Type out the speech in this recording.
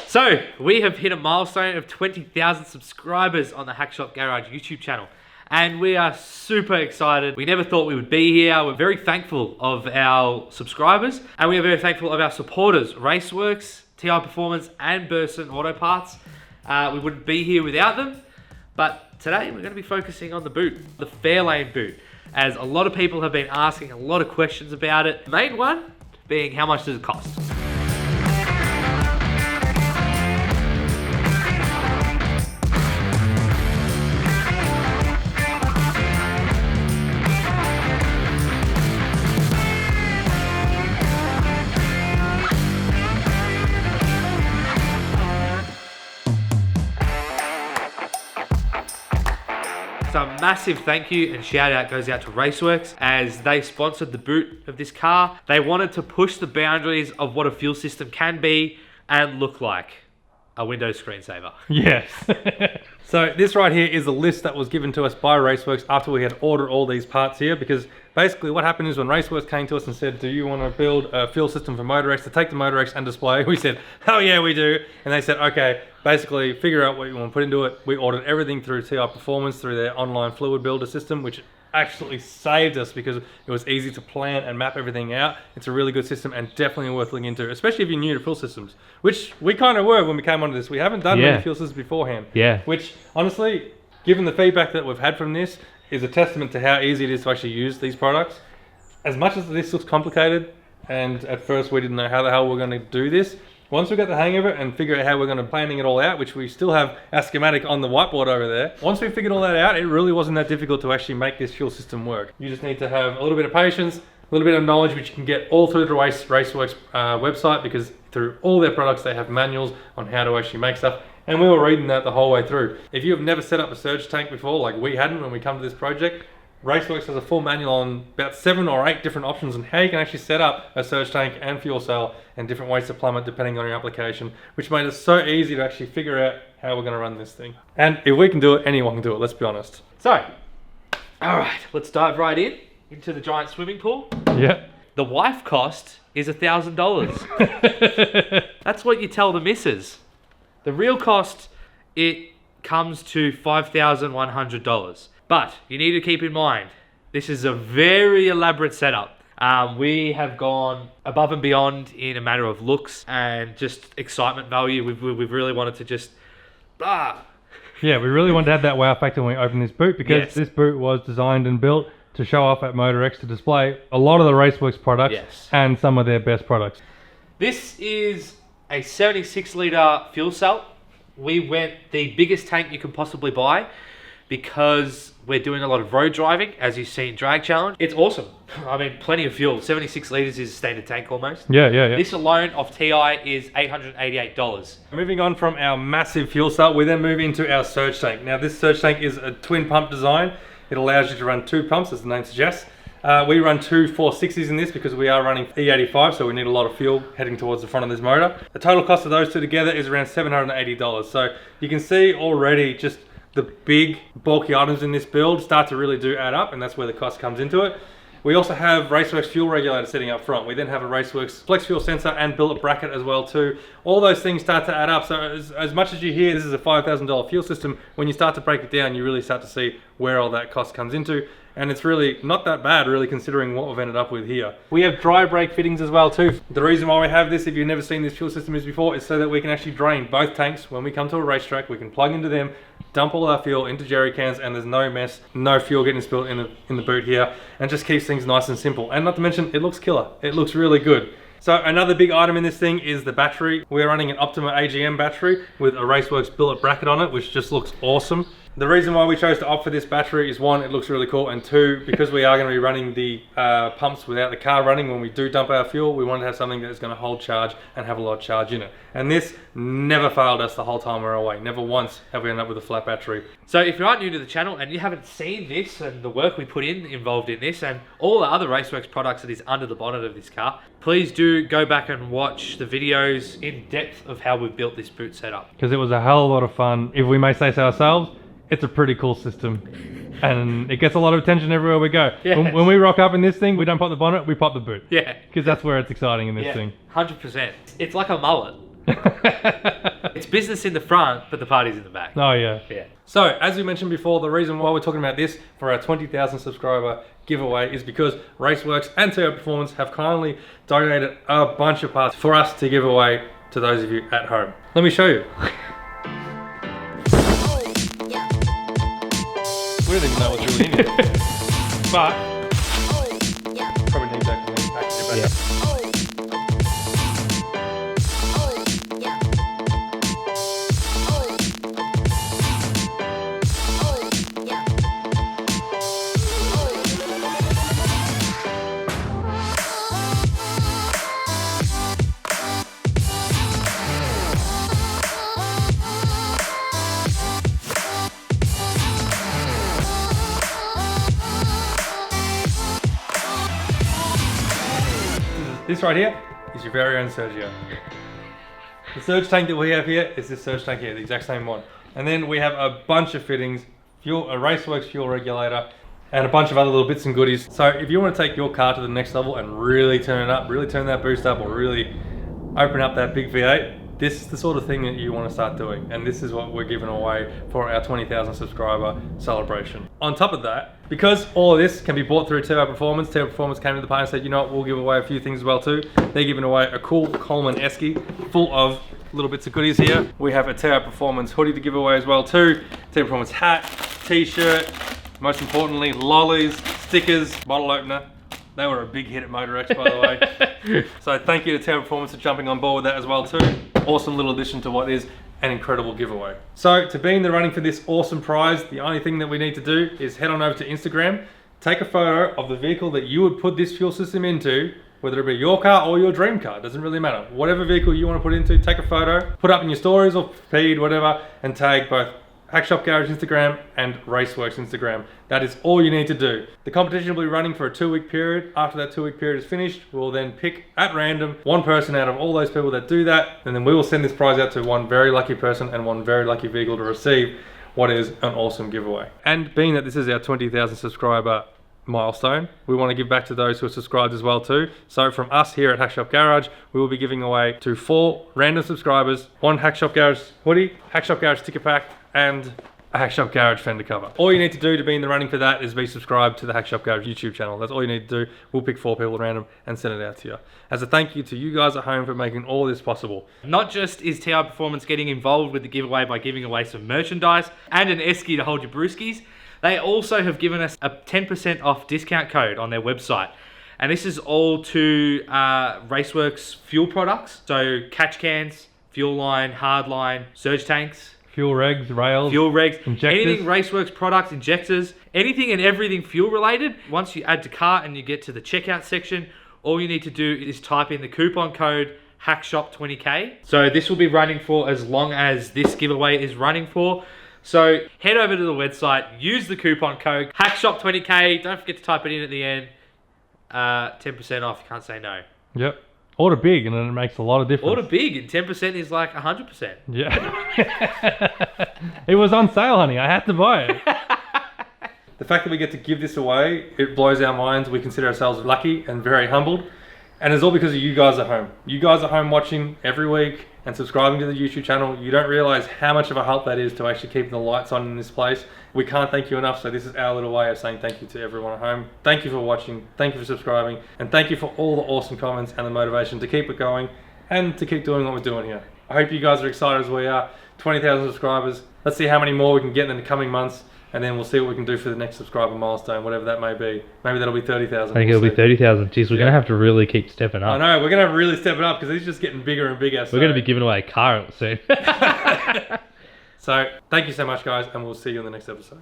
So, we have hit a milestone of 20,000 subscribers on the Hackshop Garage YouTube channel. And we are super excited. We never thought we would be here. We're very thankful of our subscribers. And we are very thankful of our supporters, Raceworks, TI Performance, and Burson Auto Parts. We wouldn't be here without them. But today, we're going to be focusing on the boot, the Fairlane boot. As a lot of people have been asking a lot of questions about it. The main one being, how much does it cost? So a massive thank you and shout out goes out to Raceworks as they sponsored the boot of this car. They wanted to push the boundaries of what a fuel system can be and look like a Windows screensaver. Yes. So this right here is a list that was given to us by Raceworks after we had ordered all these parts here, because basically what happened is when Raceworks came to us and said, do you want to build a fuel system for Motorex to take the Motorex and display? We said, hell yeah, we do. And they said, okay, basically figure out what you want to put into it. We ordered everything through TI Performance, through their online fluid builder system, which actually saved us because it was easy to plan and map everything out. It's a really good system and definitely worth looking into, especially if you're new to fuel systems, which we kind of were when we came onto this. We haven't done many fuel systems beforehand. Yeah. Which honestly, given the feedback that we've had from this, is a testament to how easy it is to actually use these products. As much as this looks complicated, and at first we didn't know how the hell we're going to do this, once we got the hang of it and figure out how we're going to planning it all out, which we still have our schematic on the whiteboard over there. Once we figured all that out, it really wasn't that difficult to actually make this fuel system work. You just need to have a little bit of patience, a little bit of knowledge, which you can get all through the Raceworks website, because through all their products, they have manuals on how to actually make stuff. And we were reading that the whole way through. If you have never set up a surge tank before, like we hadn't when we come to this project, Raceworks has a full manual on about 7 or 8 different options on how you can actually set up a surge tank and fuel cell and different ways to plumb it depending on your application, which made it so easy to actually figure out how we're going to run this thing. And if we can do it, anyone can do it, let's be honest. So, all right, let's dive right into the giant swimming pool. Yeah. The wife cost is $1,000. That's what you tell the missus. The real cost, it comes to $5,100. But you need to keep in mind, this is a very elaborate setup. We have gone above and beyond in a matter of looks and just excitement value. We've really wanted to just, Yeah, we really wanted to have that wow factor when we opened this boot, because this boot was designed and built to show off at Motorex, to display a lot of the Raceworks products and some of their best products. This is a 76 litre fuel cell. We went the biggest tank you can possibly buy, because we're doing a lot of road driving, as you see in Drag Challenge. It's awesome. I mean, plenty of fuel. 76 litres is a standard tank almost. Yeah. This alone off TI is $888. Moving on from our massive fuel cell, we then move into our surge tank. Now, this surge tank is a twin pump design. It allows you to run 2 pumps, as the name suggests. We run 2 460s in this because we are running E85, so we need a lot of fuel heading towards the front of this motor. The total cost of those two together is around $780. So you can see already just the big bulky items in this build start to really do add up, and that's where the cost comes into it. We also have Raceworks fuel regulator sitting up front. We then have a Raceworks flex fuel sensor and billet bracket as well too. All those things start to add up. So as much as you hear this is a $5,000 fuel system, when you start to break it down, you really start to see where all that cost comes into. And it's really not that bad, really, considering what we've ended up with here. We have dry brake fittings as well too. The reason why we have this, if you've never seen this fuel system before, is so that we can actually drain both tanks. When we come to a racetrack, we can plug into them, dump all our fuel into jerry cans, and there's no mess, no fuel getting spilled in the boot here, and just keeps things nice and simple. And not to mention, it looks killer. It looks really good. So another big item in this thing is the battery. We're running an Optima AGM battery with a Raceworks billet bracket on it, which just looks awesome. The reason why we chose to opt for this battery is 1, it looks really cool, and 2, because we are going to be running the pumps without the car running when we do dump our fuel, we wanted to have something that's going to hold charge and have a lot of charge in it. And this never failed us the whole time we were away. Never once have we ended up with a flat battery. So if you are new to the channel and you haven't seen this and the work we put involved in this and all the other Raceworks products that is under the bonnet of this car, please do go back and watch the videos in depth of how we've built this boot setup. Because it was a hell of a lot of fun. If we may say so ourselves, it's a pretty cool system, and it gets a lot of attention everywhere we go. Yes. When we rock up in this thing, we don't pop the bonnet, we pop the boot. Yeah. Because that's where it's exciting in this thing. 100%. It's like a mullet. business in the front, but the party's in the back. Oh yeah. Yeah. So, as we mentioned before, the reason why we're talking about this for our 20,000 subscriber giveaway is because Raceworks and TO Performance have kindly donated a bunch of parts for us to give away to those of you at home. Let me show you. We don't even know what's really in here. But, probably need that to package it back up. This right here is your very own Sergio. The surge tank that we have here is this surge tank here, the exact same one. And then we have a bunch of fittings, a Raceworks fuel regulator, and a bunch of other little bits and goodies. So if you want to take your car to the next level and really turn it up, really turn that boost up, or really open up that big V8, this is the sort of thing that you want to start doing. And this is what we're giving away for our 20,000 subscriber celebration. On top of that, because all of this can be bought through TO Performance came to the party and said, you know what, we'll give away a few things as well too. They're giving away a cool Coleman Esky full of little bits of goodies here. We have a TO Performance hoodie to give away as well too. TO Performance hat, t-shirt, most importantly, lollies, stickers, bottle opener. They were a big hit at Motorex, by the way. So thank you to TO Performance for jumping on board with that as well too. Awesome little addition to what is an incredible giveaway. So to be in the running for this awesome prize, the only thing that we need to do is head on over to Instagram, take a photo of the vehicle that you would put this fuel system into, whether it be your car or your dream car, doesn't really matter. Whatever vehicle you want to put into, take a photo, put up in your stories or feed, whatever, and tag both Hackshop Garage Instagram and Raceworks Instagram. That is all you need to do. The competition will be running for a 2-week period. After that 2-week period is finished, we'll then pick at random one person out of all those people that do that, and then we will send this prize out to one very lucky person and one very lucky vehicle to receive what is an awesome giveaway. And being that this is our 20,000 subscriber milestone, we want to give back to those who are subscribed as well too. So from us here at Hackshop Garage, we will be giving away to 4 random subscribers, 1 Hackshop Garage hoodie, Hackshop Garage sticker pack, and a Hackshop Garage fender cover. All you need to do to be in the running for that is be subscribed to the Hackshop Garage YouTube channel. That's all you need to do. We'll pick 4 people at random and send it out to you. As a thank you to you guys at home for making all this possible. Not just is TR Performance getting involved with the giveaway by giving away some merchandise and an esky to hold your brewskis, they also have given us a 10% off discount code on their website. And this is all to Raceworks fuel products. So catch cans, fuel line, hard line, surge tanks, Fuel regs, rails, injectors. Anything Raceworks products, injectors, anything and everything fuel related. Once you add to cart and you get to the checkout section, all you need to do is type in the coupon code HackShop20K. So this will be running for as long as this giveaway is running for. So head over to the website, use the coupon code HackShop20K. Don't forget to type it in at the end. 10% off, you can't say no. Yep. Order big and then it makes a lot of difference. Order big and 10% is like 100%. Yeah. It was on sale, honey. I had to buy it. The fact that we get to give this away, it blows our minds. We consider ourselves lucky and very humbled. And it's all because of you guys at home. You guys at home watching every week and subscribing to the YouTube channel. You don't realize how much of a help that is to actually keep the lights on in this place. We can't thank you enough, so this is our little way of saying thank you to everyone at home. Thank you for watching, thank you for subscribing, and thank you for all the awesome comments and the motivation to keep it going and to keep doing what we're doing here. I hope you guys are excited as we are. 20,000 subscribers. Let's see how many more we can get in the coming months, and then we'll see what we can do for the next subscriber milestone, whatever that may be. Maybe that'll be 30,000. I think it'll be 30,000. Jeez, we're going to have to really keep stepping up. I know, we're going to have to really step it up because it's just getting bigger and bigger. We're going to be giving away a car soon. So, thank you so much, guys, and we'll see you in the next episode.